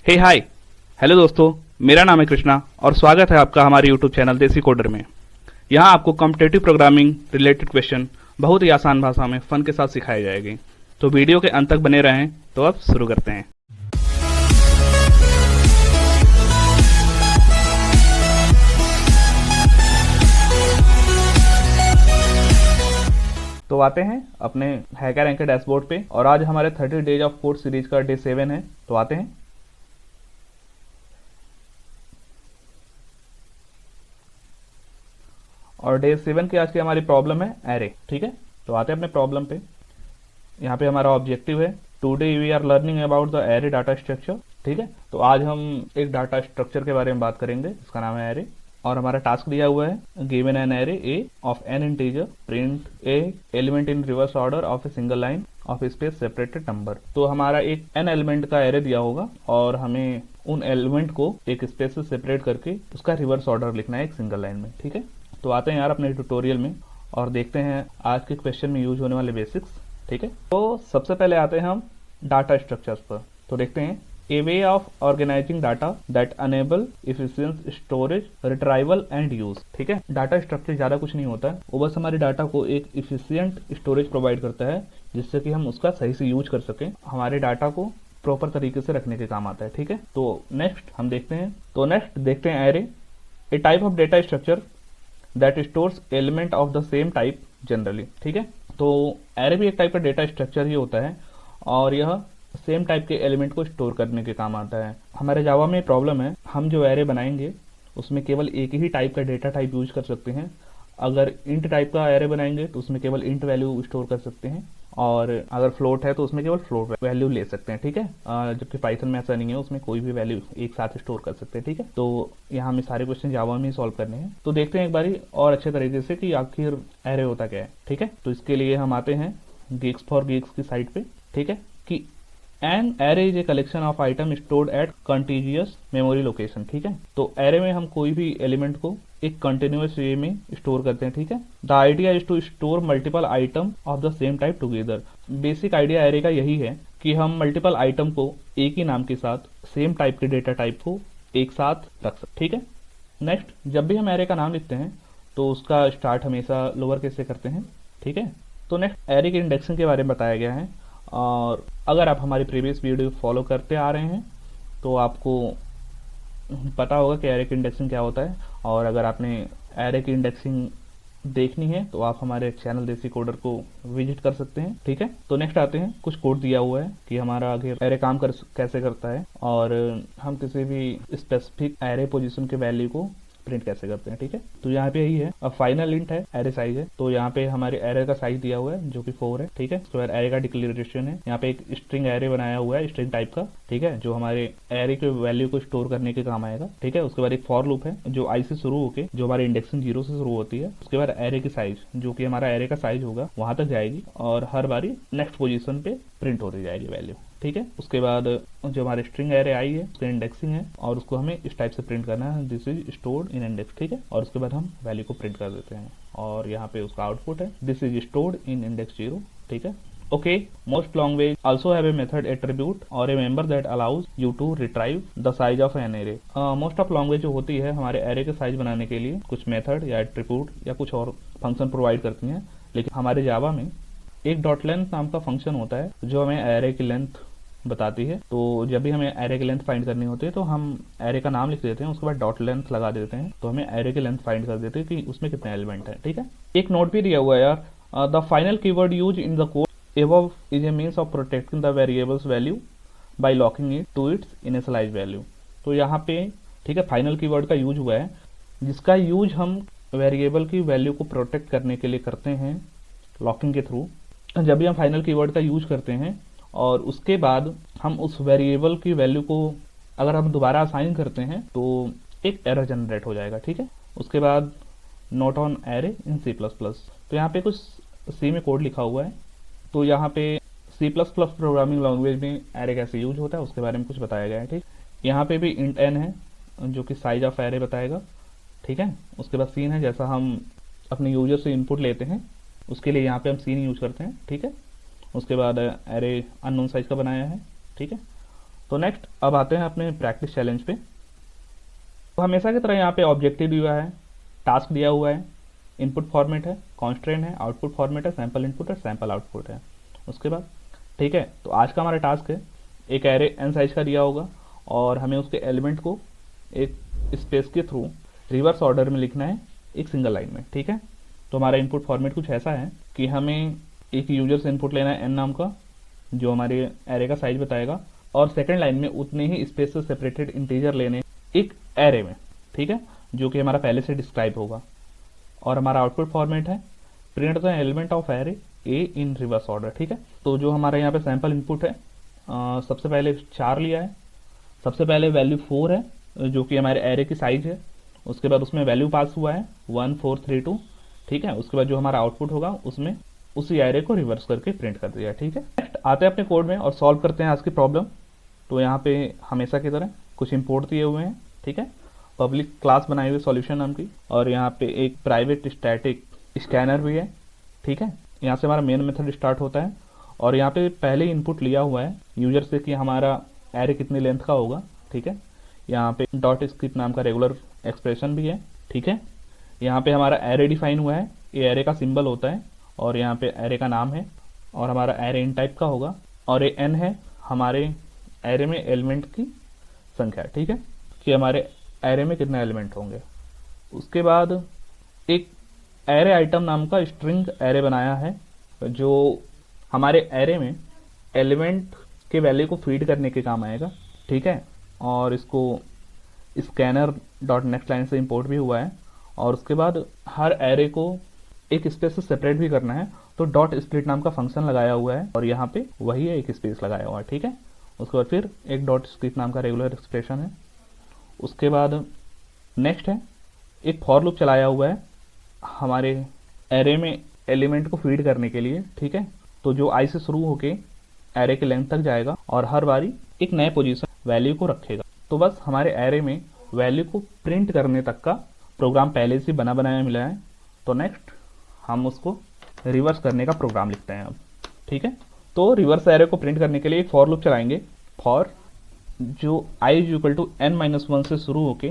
हे hi hello दोस्तों, मेरा नाम है कृष्णा और स्वागत है आपका हमारे यूट्यूब चैनल देसी कोडर में। यहाँ आपको कॉम्पिटिटिव प्रोग्रामिंग रिलेटेड क्वेश्चन बहुत ही आसान भाषा में फन के साथ सिखाए जाएंगे। तो वीडियो के अंत तक बने रहें। तो अब शुरू करते हैं। तो आते हैं अपने हैकर रैंक के डैशबोर्ड पे और आज हमारे 30 डेज ऑफ कोड सीरीज का डे 7 है। तो आते हैं और डे 7 की आज की हमारी प्रॉब्लम है एरे। ठीक है, तो आते हैं अपने प्रॉब्लम पे। यहाँ पे हमारा ऑब्जेक्टिव है today we are learning about the array data structure. ठीक है, तो आज हम एक डाटा स्ट्रक्चर के बारे में बात करेंगे, इसका नाम है एरे। और हमारा टास्क दिया हुआ है given an array A of N integer print A element in reverse order of a single line of space separated number. तो हमारा एक एन एलिमेंट का एरे दिया होगा और हमें उन एलिमेंट को एक स्पेस से सेपरेट करके उसका रिवर्स ऑर्डर लिखना है एक सिंगल लाइन में। ठीक है, तो आते हैं यार अपने ट्यूटोरियल में और देखते हैं आज के क्वेश्चन में यूज होने वाले बेसिक्स। ठीक है, तो सबसे पहले आते हैं हम डाटा स्ट्रक्चर्स पर। तो देखते हैं a way of organising data that enable efficient storage retrieval and use. ठीक है, डाटा स्ट्रक्चर ज़्यादा कुछ नहीं होता है, वो बस हमारे डाटा को एक इफिशिएंट स्टोरेज प्रोवाइड करता है जिससे कि हम उसका सही से यूज कर सकें, हमारे डाटा को प्रॉपर तरीके से रखने के काम आता है। ठीक है, तो नेक्स्ट हम देखते हैं। तो नेक्स्ट देखते हैं array A type of data structure that stores element of the same type generally. ठीक है, तो एरे भी एक टाइप का डेटा स्ट्रक्चर ही होता है और यह सेम टाइप के एलिमेंट को स्टोर करने के काम आता है। हमारे जावा में प्रॉब्लम है, हम जो एरे बनाएंगे उसमें केवल एक ही टाइप का डेटा टाइप यूज कर सकते हैं। अगर इंट टाइप का एरे बनाएंगे तो उसमें केवल इंट वैल्यू स्टोर कर सकते हैं और अगर फ्लोट है तो उसमें केवल फ्लोट वैल्यू ले सकते हैं। ठीक है, जबकि पाइथन में ऐसा नहीं है, उसमें कोई भी वैल्यू एक साथ स्टोर कर सकते हैं। ठीक है, तो यहाँ हमें सारे क्वेश्चन जावा में ही सॉल्व करने हैं। तो देखते हैं एक बारी और अच्छे तरीके से कि आखिर एरे होता क्या है। ठीक है, तो इसके लिए हम आते हैं गिग्स फॉर गिग्स की साइट पे। ठीक है, कि an array is a collection of item stored at continuous memory location. ठीक है, तो एरे में हम कोई भी एलिमेंट को एक कंटिन्यूअस वे में स्टोर करते हैं। ठीक है, the idea is to store multiple item of the same type together. Basic idea array का यही है कि हम मल्टीपल आइटम को एक ही नाम के साथ सेम टाइप के डेटा टाइप को एक साथ रख सकते। ठीक है, नेक्स्ट जब भी हम एरे का नाम लिखते हैं तो उसका स्टार्ट हमेशा लोअर केस से करते हैं। ठीक है, तो नेक्स्ट एरे के इंडेक्सिंग के बारे में बताया गया है और अगर आप हमारी प्रीवियस वीडियो फॉलो करते आ रहे हैं तो आपको पता होगा कि एरे की इंडेक्सिंग क्या होता है। और अगर आपने एरे की इंडेक्सिंग देखनी है तो आप हमारे चैनल देसी कोडर को विजिट कर सकते हैं। ठीक है, तो नेक्स्ट आते हैं, कुछ कोड दिया हुआ है कि हमारा आगे एरे काम कैसे करता है और हम किसी भी स्पेसिफिक एरे पोजीशन के वैल्यू को प्रिंट कैसे करते हैं। ठीक है, तो यहाँ पे यही है। अब फाइनल इंट है, एरे साइज है, तो यहाँ पे हमारे एरे का साइज दिया हुआ है जो कि 4 है। ठीक है, उसके बाद एरे का डिक्लेरेशन है, यहाँ पे एक स्ट्रिंग एरे बनाया हुआ है स्ट्रिंग टाइप का। ठीक है, जो हमारे एरे के वैल्यू को स्टोर करने के काम आएगा। ठीक है, उसके बाद एक फॉर लूप है जो आई से शुरू होकर जो हमारे इंडेक्सिंग 0 से शुरू होती है। उसके बाद एरे की साइज जो कि हमारा एरे का साइज होगा वहां तक जाएगी और हर बारी नेक्स्ट पोजिशन पे प्रिंट होती जाएगी वैल्यू। ठीक है, उसके बाद जो हमारे स्ट्रिंग एरे आई है उसकी इंडेक्सिंग है और उसको हमें इस टाइप से प्रिंट करना है, this is stored in index. ठीक है, और उसके बाद हम वैल्यू को प्रिंट कर देते हैं और यहाँ पे उसका आउटपुट है this is stored in index 0। ठीक है, okay, most language also have a method attribute और a member that allows you to retrieve the size of an array. Most of language जो होती है हमारे एरे के साइज बनाने के लिए कुछ मेथड या एट्रीब्यूट या कुछ और फंक्शन प्रोवाइड करती हैं, लेकिन हमारे जावा में एक डॉट लेंथ नाम का फंक्शन होता है जो हमें एरे की लेंथ बताती है। तो जब भी हमें एरे की लेंथ फाइंड करनी होती है तो हम एरे का नाम लिख देते हैं, उसके बाद डॉट लेंथ लगा देते हैं तो हमें एरे की लेंथ फाइंड कर देते हैं कि उसमें कितने एलिमेंट है। ठीक है, एक नोट भी दिया हुआ है यार, the final keyword use in the code above is a means of protecting the variables value by locking it to its initialize value. तो यहाँ पे ठीक है फाइनल कीवर्ड का यूज हुआ है जिसका यूज हम वेरिएबल की वैल्यू को प्रोटेक्ट करने के लिए करते हैं लॉकिंग के थ्रू। जब भी हम फाइनल कीवर्ड का यूज करते हैं और उसके बाद हम उस वेरिएबल की वैल्यू को अगर हम दोबारा असाइन करते हैं तो एक एरर जनरेट हो जाएगा। ठीक है, उसके बाद note on array in C++। तो यहाँ पे कुछ सी में कोड लिखा हुआ है, तो यहाँ पे C++ प्रोग्रामिंग लैंग्वेज में एरे कैसे यूज होता है उसके बारे में कुछ बताया गया है। ठीक, यहाँ पे भी इंट n है जो कि साइज ऑफ एरे बताएगा। ठीक है, उसके बाद सीन है, जैसा हम अपने यूजर से इनपुट लेते हैं उसके लिए यहाँ पे हम सीन यूज करते हैं। ठीक है, उसके बाद एरे अननोन साइज का बनाया है। ठीक है, तो नेक्स्ट अब आते हैं अपने प्रैक्टिस चैलेंज पे। तो हमेशा की तरह यहाँ पे ऑब्जेक्टिव दिया हुआ है, टास्क दिया हुआ है, इनपुट फॉर्मेट है, कॉन्स्ट्रेंट है, आउटपुट फॉर्मेट है, सैंपल इनपुट है, सैंपल आउटपुट है। उसके बाद ठीक है, तो आज का हमारा टास्क है एक एरे n साइज का दिया होगा और हमें उसके एलिमेंट को एक स्पेस के थ्रू रिवर्स ऑर्डर में लिखना है एक सिंगल लाइन में। ठीक है, तो हमारा इनपुट फॉर्मेट कुछ ऐसा है कि हमें एक यूजर से इनपुट लेना है n नाम का जो हमारे एरे का साइज बताएगा, और सेकंड लाइन में उतने ही स्पेस से सेपरेटेड इंटीजर लेने एक एरे में। ठीक है, जो कि हमारा पहले से डिस्क्राइब होगा। और हमारा आउटपुट फॉर्मेट है print the element of array A in reverse order. ठीक है, तो जो हमारे यहाँ पे सैंपल इनपुट है सबसे पहले 4 लिया है। सबसे पहले वैल्यू 4 है जो कि हमारे एरे की साइज है। उसके बाद उसमें वैल्यू पास हुआ है 1 4 3 2। ठीक है, उसके बाद जो हमारा आउटपुट होगा उसमें उसी एरे को रिवर्स करके प्रिंट कर दिया। ठीक है, नेक्स्ट आते हैं अपने कोड में और सॉल्व करते हैं आज की प्रॉब्लम। तो यहाँ पे हमेशा की तरह कुछ इंपोर्ट दिए हुए हैं। ठीक है, पब्लिक क्लास बनाई हुई सॉल्यूशन नाम की, और यहाँ पे एक प्राइवेट स्टैटिक स्कैनर भी है। ठीक है, यहाँ से हमारा मेन मेथड स्टार्ट होता है और यहाँ पे पहले इनपुट लिया हुआ है यूजर से कि हमारा एरे कितनी लेंथ का होगा। ठीक है, यहाँ पे डॉट स्क्रिप्ट नाम का रेगुलर एक्सप्रेशन भी है। ठीक है, यहाँ पे हमारा एरे डिफाइन हुआ है, ये एरे का सिंबल होता है और यहाँ पे एरे का नाम है और हमारा एरे इन टाइप का होगा, और ये n है हमारे एरे में एलिमेंट की संख्या। ठीक है, कि हमारे एरे में कितने एलिमेंट होंगे। उसके बाद एक एरे आइटम नाम का स्ट्रिंग एरे बनाया है जो हमारे एरे में एलिमेंट के वैल्यू को फीड करने के काम आएगा। ठीक है, और इसको स्कैनर डॉट नेक्स्ट लाइन से इंपोर्ट भी हुआ है, और उसके बाद हर एरे को एक स्पेस से सेपरेट भी करना है, तो डॉट स्प्लिट नाम का फंक्शन लगाया हुआ है और यहाँ पे वही एक स्पेस लगाया हुआ है। ठीक है, उसके बाद फिर एक डॉट स्क्रिप्ट नाम का रेगुलर एक्सप्रेशन है। उसके बाद नेक्स्ट है एक फॉर लूप चलाया हुआ है हमारे एरे में एलिमेंट को फीड करने के लिए। ठीक है, तो जो आई से शुरू होके एरे के लेंथ तक जाएगा और हर बारी एक नए पोजीशन वैल्यू को रखेगा। तो बस हमारे एरे में वैल्यू को प्रिंट करने तक का प्रोग्राम पहले से बना बनाया मिला है। तो नेक्स्ट हम उसको रिवर्स करने का प्रोग्राम लिखते हैं अब। ठीक है, तो रिवर्स एरे को प्रिंट करने के लिए एक फॉर लूप चलाएंगे। फॉर जो i = n-1 से शुरू होके,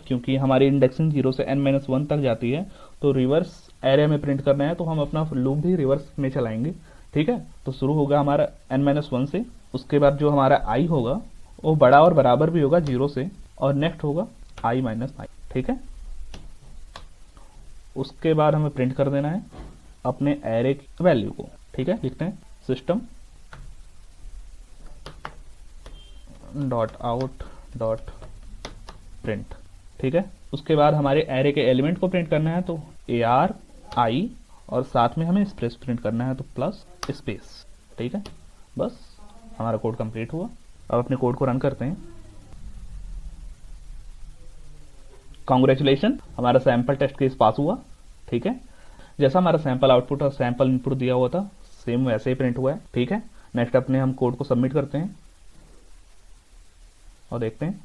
क्योंकि हमारी इंडेक्सिंग 0 से n-1 तक जाती है, तो रिवर्स एरे में प्रिंट करना है तो हम अपना लूप भी रिवर्स में चलाएंगे। ठीक है, तो शुरू होगा हमारा n-1 से, उसके बाद जो हमारा i होगा वो बड़ा और बराबर भी होगा 0 से, और नेक्स्ट होगा i-i। ठीक है, उसके बाद हमें प्रिंट कर देना है अपने एरे की वैल्यू को। ठीक है, लिखते हैं system dot out dot print. ठीक है, उसके बाद हमारे एरे के एलिमेंट को प्रिंट करना है, तो AR I और साथ में हमें स्पेस प्रिंट करना है, तो प्लस स्पेस। ठीक है, बस हमारा कोड कंप्लीट हुआ। अब अपने कोड को रन करते हैं। कॉन्ग्रेचुलेशन, हमारा सैंपल टेस्ट केस पास हुआ। ठीक है, जैसा हमारा सैंपल आउटपुट और सैंपल इनपुट दिया हुआ था सेम वैसे ही प्रिंट हुआ है। ठीक है, नेक्स्ट अपने हम कोड को सबमिट करते हैं और देखते हैं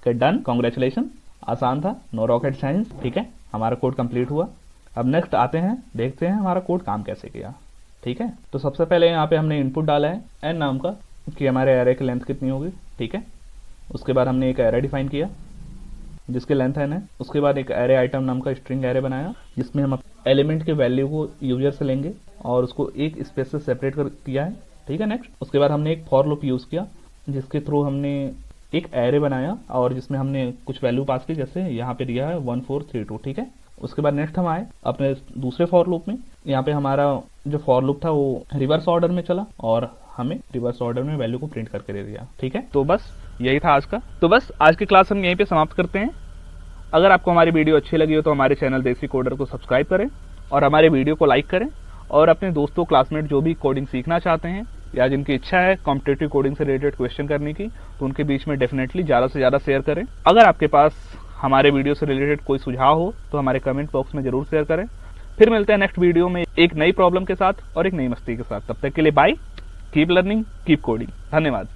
कि डन। कॉन्ग्रेचुलेशन, आसान था, नो रॉकेट साइंस। ठीक है, हमारा कोड कंप्लीट हुआ। अब नेक्स्ट आते हैं, देखते हैं हमारा कोड काम कैसे किया। ठीक है, तो सबसे पहले यहाँ पे हमने इनपुट डाला है n नाम का कि हमारे एरे की लेंथ कितनी होगी। ठीक है, उसके बाद हमने एक एरे डिफाइन किया जिसकी लेंथ n है। उसके बाद एक एरे आइटम नाम का स्ट्रिंग एरे बनाया जिसमें हम एलिमेंट के वैल्यू को यूजर से लेंगे और उसको एक स्पेस से सेपरेट कर किया है। ठीक है, नेक्स्ट उसके बाद हमने एक फॉर लूप यूज किया जिसके थ्रू हमने एक एरे बनाया और जिसमें हमने कुछ वैल्यू पास की, जैसे यहाँ पे दिया है 1 4 3 2। ठीक है, उसके बाद नेक्स्ट हम आए अपने दूसरे फॉर लूप में। यहाँ पे हमारा जो फॉर लूप था वो रिवर्स ऑर्डर में चला और हमें रिवर्स ऑर्डर में वैल्यू को प्रिंट करके दे दिया। ठीक है, तो बस यही था आज का। तो बस आज की क्लास हम यहीं पे समाप्त करते हैं। अगर आपको हमारी वीडियो अच्छी लगी हो तो हमारे चैनल देसी कोडर को सब्सक्राइब करें और हमारे वीडियो को लाइक करें, और अपने दोस्तों क्लासमेट जो भी कोडिंग सीखना चाहते हैं या जिनकी इच्छा है कॉम्पिटिटिव कोडिंग से रिलेटेड क्वेश्चन करने की, तो उनके बीच में डेफिनेटली ज़्यादा से ज़्यादा शेयर करें। अगर आपके पास हमारे वीडियो से रिलेटेड कोई सुझाव हो तो हमारे कमेंट बॉक्स में जरूर शेयर करें। फिर मिलते हैं नेक्स्ट वीडियो में एक नई प्रॉब्लम के साथ और एक नई मस्ती के साथ। तब तक के लिए bye, keep learning, keep coding. धन्यवाद।